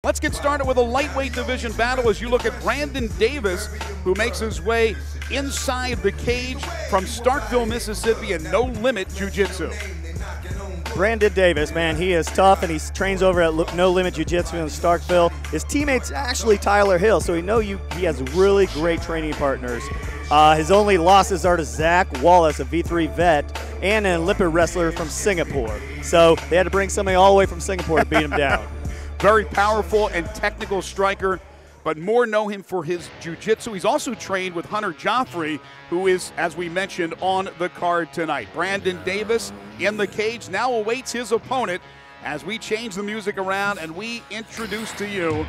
Let's get started with a lightweight division battle as you look at Brandon Davis, who makes his way inside the cage from Starkville, Mississippi, and No Limit Jiu-Jitsu. Brandon Davis, man, he is tough, and he trains over at No Limit Jiu-Jitsu in Starkville. His teammate's actually Tyler Hill, so he has really great training partners. His only losses are to Zach Wallace, a V3 vet, and an Olympic wrestler from Singapore. So they had to bring somebody all the way from Singapore to beat him down. Very powerful and technical striker, but more know him for his jiu-jitsu. He's also trained with Hunter Joffrey, who is, as we mentioned, on the card tonight. Brandon Davis in the cage now awaits his opponent as we change the music around and we introduce to you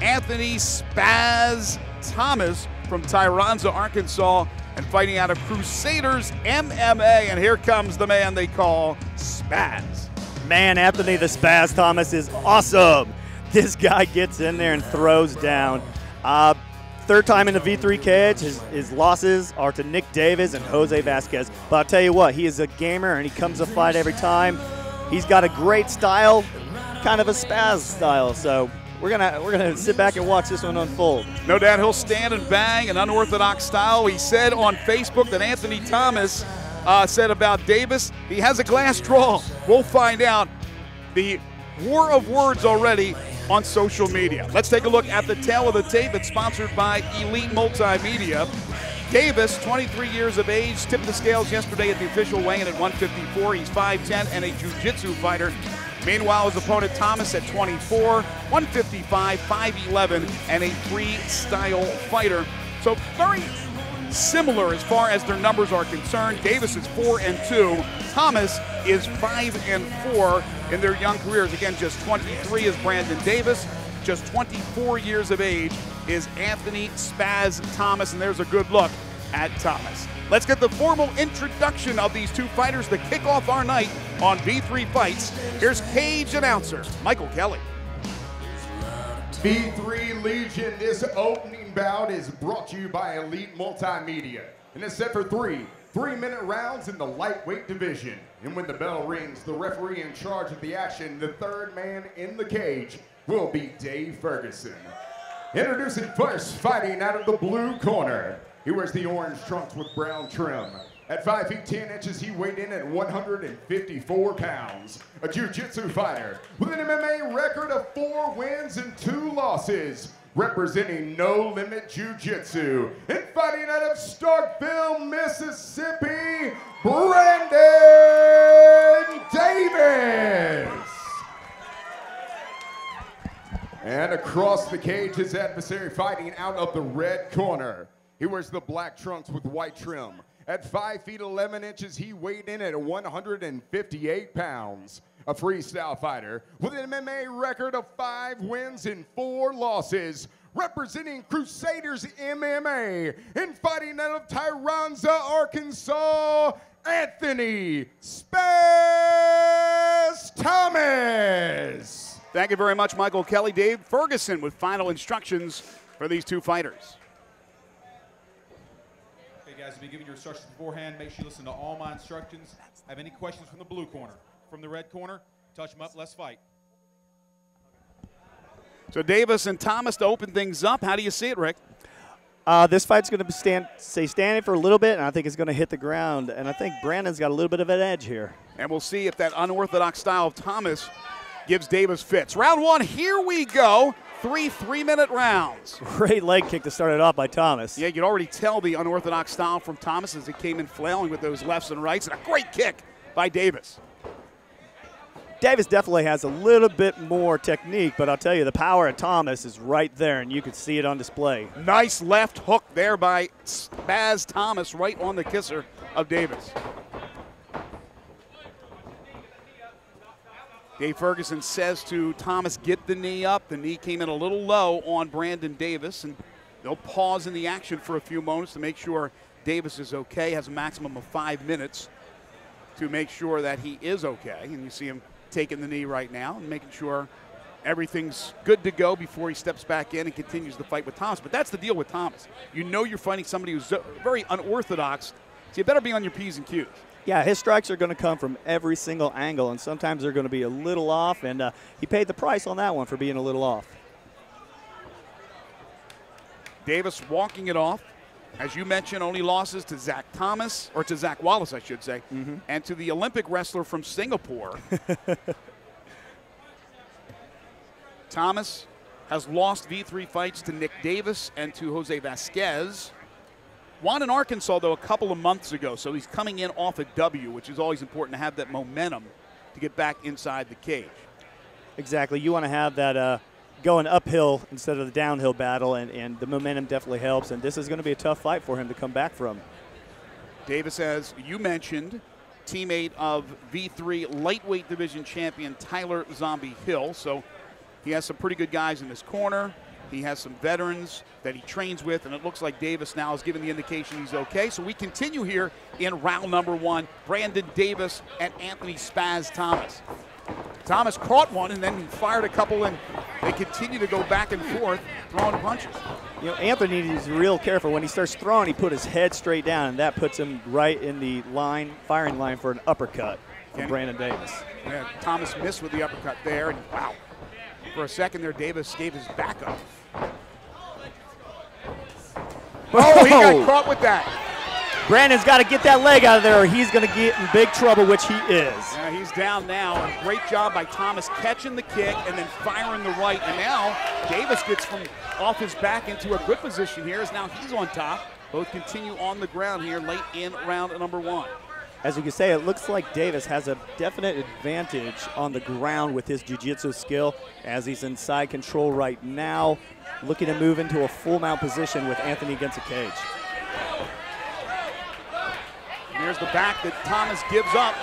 Anthony Spaz Thomas from Tyronza, Arkansas, and fighting out of Crusaders MMA. And here comes the man they call Spaz. Man, Anthony the Spaz Thomas is awesome. This guy gets in there and throws down. Third time in the V3 cage. His losses are to Nick Davis and Jose Vasquez. But I'll tell you what, he is a gamer and he comes to fight every time. He's got a great style, kind of a Spaz style. So we're gonna sit back and watch this one unfold. No doubt he'll stand and bang, an unorthodox style. He said on Facebook that Anthony Thomas said about Davis, he has a glass jaw. We'll find out. The war of words already on social media. Let's take a look at the tail of the tape. It's sponsored by Elite Multimedia. Davis, 23 years of age, tipped the scales yesterday at the official weigh-in at 154. He's 5'10" and a jiu-jitsu fighter. Meanwhile, his opponent Thomas at 24, 155, 5'11", and a freestyle fighter. So very similar as far as their numbers are concerned. Davis is 4-2. Thomas is 5-4 in their young careers. Again, just 23 is Brandon Davis. Just 24 years of age is Anthony Spaz Thomas, and there's a good look at Thomas. Let's get the formal introduction of these two fighters to kick off our night on V3 Fights. Here's cage announcer Michael Kelly. V3 Legion, this opening bout is brought to you by Elite Multimedia. And it's set for three-minute rounds in the lightweight division. And when the bell rings, the referee in charge of the action, the third man in the cage, will be Dave Ferguson. Introducing first, fighting out of the blue corner. He wears the orange trunks with brown trim. At 5 feet 10 inches, he weighed in at 154 pounds. A jiu-jitsu fighter with an MMA record of 4 wins and 2 losses. Representing No Limit Jiu-Jitsu. And fighting out of Starkville, Mississippi, Brandon Davis. And across the cage, his adversary fighting out of the red corner. He wears the black trunks with white trim. At 5 feet 11 inches, he weighed in at 158 pounds. A freestyle fighter with an MMA record of 5 wins and 4 losses. Representing Crusaders MMA and fighting out of Tyronza, Arkansas, Anthony Spaz Thomas. Thank you very much, Michael Kelly. Dave Ferguson with final instructions for these two fighters. Guys, I'll be giving your instructions beforehand. Make sure you listen to all my instructions. Have any questions from the blue corner? From the red corner, touch them up, let's fight. So Davis and Thomas to open things up. How do you see it, Rick? This fight's going to stay standing for a little bit, and I think it's going to hit the ground. And I think Brandon's got a little bit of an edge here. And we'll see if that unorthodox style of Thomas gives Davis fits. Round 1, here we go. 3 3-minute rounds. Great leg kick to start it off by Thomas. Yeah, you could already tell the unorthodox style from Thomas as he came in flailing with those lefts and rights. And a great kick by Davis. Davis definitely has a little bit more technique, but I'll tell you, the power of Thomas is right there, and you can see it on display. Nice left hook there by Spaz Thomas right on the kisser of Davis. Dave Ferguson says to Thomas, get the knee up. The knee came in a little low on Brandon Davis, and they'll pause in the action for a few moments to make sure Davis is okay. Has a maximum of 5 minutes to make sure that he is okay. And you see him taking the knee right now and making sure everything's good to go before he steps back in and continues the fight with Thomas. But that's the deal with Thomas. You know you're fighting somebody who's very unorthodox, so you better be on your P's and Q's. Yeah, his strikes are going to come from every single angle, and sometimes they're going to be a little off, and he paid the price on that one for being a little off. Davis walking it off. As you mentioned, only losses to Zach Thomas, or to Zach Wallace, I should say, and to the Olympic wrestler from Singapore. Thomas has lost V3 fights to Nick Davis and to Jose Vasquez. Won in Arkansas, though, a couple of months ago, so he's coming in off a W, which is always important to have that momentum to get back inside the cage. Exactly. You want to have that going uphill instead of the downhill battle, and the momentum definitely helps, and this is going to be a tough fight for him to come back from. Davis, as you mentioned, teammate of V3 lightweight division champion Tyler Zombie Hill, so he has some pretty good guys in his corner. He has some veterans that he trains with, and it looks like Davis now is giving the indication he's okay. So we continue here in round number 1, Brandon Davis and Anthony Spaz Thomas. Thomas caught one and then fired a couple, and they continue to go back and forth throwing punches. You know, Anthony is real careful. When he starts throwing, he put his head straight down, and that puts him right in the firing line for an uppercut from Brandon Davis. Yeah, Thomas missed with the uppercut there, and wow. For a second there, Davis gave his back up. Oh, he got caught with that. Brandon's got to get that leg out of there or he's going to get in big trouble, which he is. Yeah, he's down now. A great job by Thomas catching the kick and then firing the right. And now Davis gets from off his back into a good position here as now he's on top. Both continue on the ground here late in round number 1. As you can say, it looks like Davis has a definite advantage on the ground with his jiu-jitsu skill as he's in side control right now, looking to move into a full mount position with Anthony against the cage. Here's the back that Thomas gives up.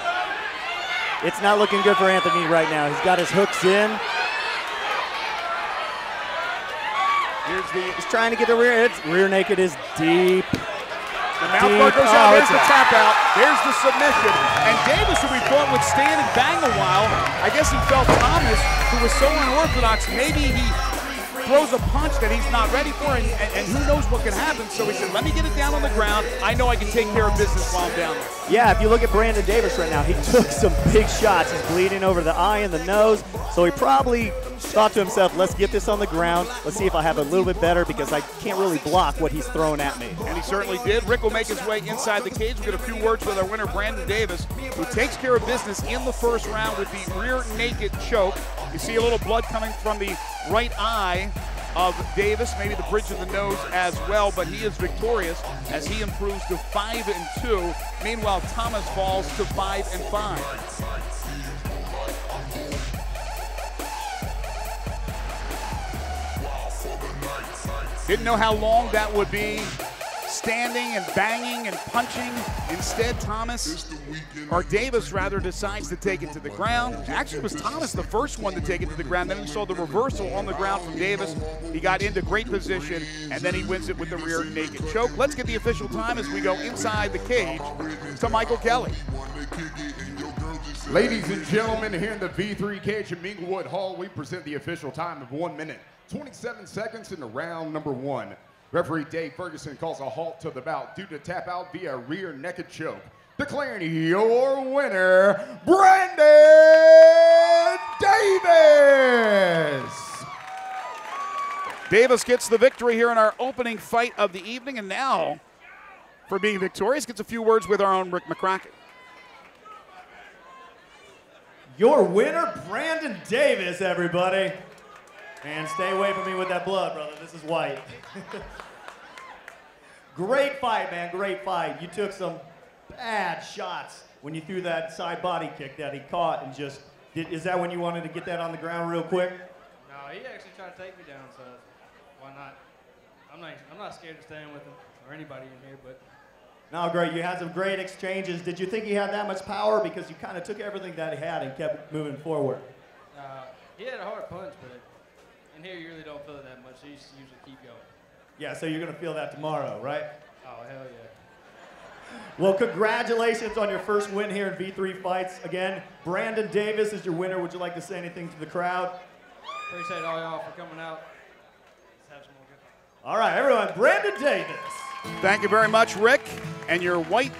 It's not looking good for Anthony right now. He's got his hooks in. He's trying to get the rear. Rear naked is deep. The mount guard goes out. There's the tap out. There's the submission. And Davis, who we thought would stand and bang a while, I guess he felt Thomas, who was so unorthodox, maybe he throws a punch that he's not ready for, and who knows what can happen. So he said, let me get it down on the ground. I know I can take care of business while I'm down there. Yeah, if you look at Brandon Davis right now, he took some big shots. He's bleeding over the eye and the nose. So he probably thought to himself, let's get this on the ground. Let's see if I have a little bit better because I can't really block what he's throwing at me. And he certainly did. Rick will make his way inside the cage. We'll get a few words with our winner, Brandon Davis, who takes care of business in the first round with the rear naked choke. You see a little blood coming from the right eye of Davis, maybe the bridge of the nose as well, but he is victorious as he improves to 5-2. Meanwhile, Thomas falls to 5-5. Didn't know how long that would be, standing and banging and punching. Instead, Davis rather decides to take it to the ground. Actually, it was Thomas the first one to take it to the ground. Then we saw the reversal on the ground from Davis. He got into great position, and then he wins it with the rear naked choke. Let's get the official time as we go inside the cage to Michael Kelly. Ladies and gentlemen, here in the V3 cage at Minglewood Hall, we present the official time of 1 minute, 27 seconds in the round number 1. Referee Dave Ferguson calls a halt to the bout due to tap out via rear naked choke. Declaring your winner, Brandon Davis! Davis gets the victory here in our opening fight of the evening, and now, for being victorious, gets a few words with our own Rick McCracken. Your winner, Brandon Davis, everybody. And stay away from me with that blood, brother. This is white. Great fight, man. Great fight. You took some bad shots when you threw that side body kick that he caught and just did. Is that when you wanted to get that on the ground real quick? No, he actually tried to take me down, so why not? I'm not scared of staying with him or anybody in here, but. No, great. You had some great exchanges. Did you think he had that much power? Because you kind of took everything that he had and kept moving forward. He had a hard punch, but in here you really don't feel it that much. So you usually keep going. Yeah, so you're going to feel that tomorrow, right? Oh, hell yeah. Well, congratulations on your first win here in V3 Fights. Again, Brandon Davis is your winner. Would you like to say anything to the crowd? Appreciate all y'all for coming out. Let's have some more good fun. All right, everyone, Brandon Davis. Thank you very much, Rick. And your white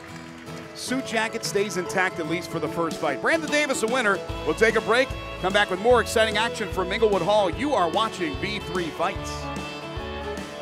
suit jacket stays intact, at least for the first fight. Brandon Davis, a winner. We'll take a break, come back with more exciting action from Minglewood Hall. You are watching V3 Fights.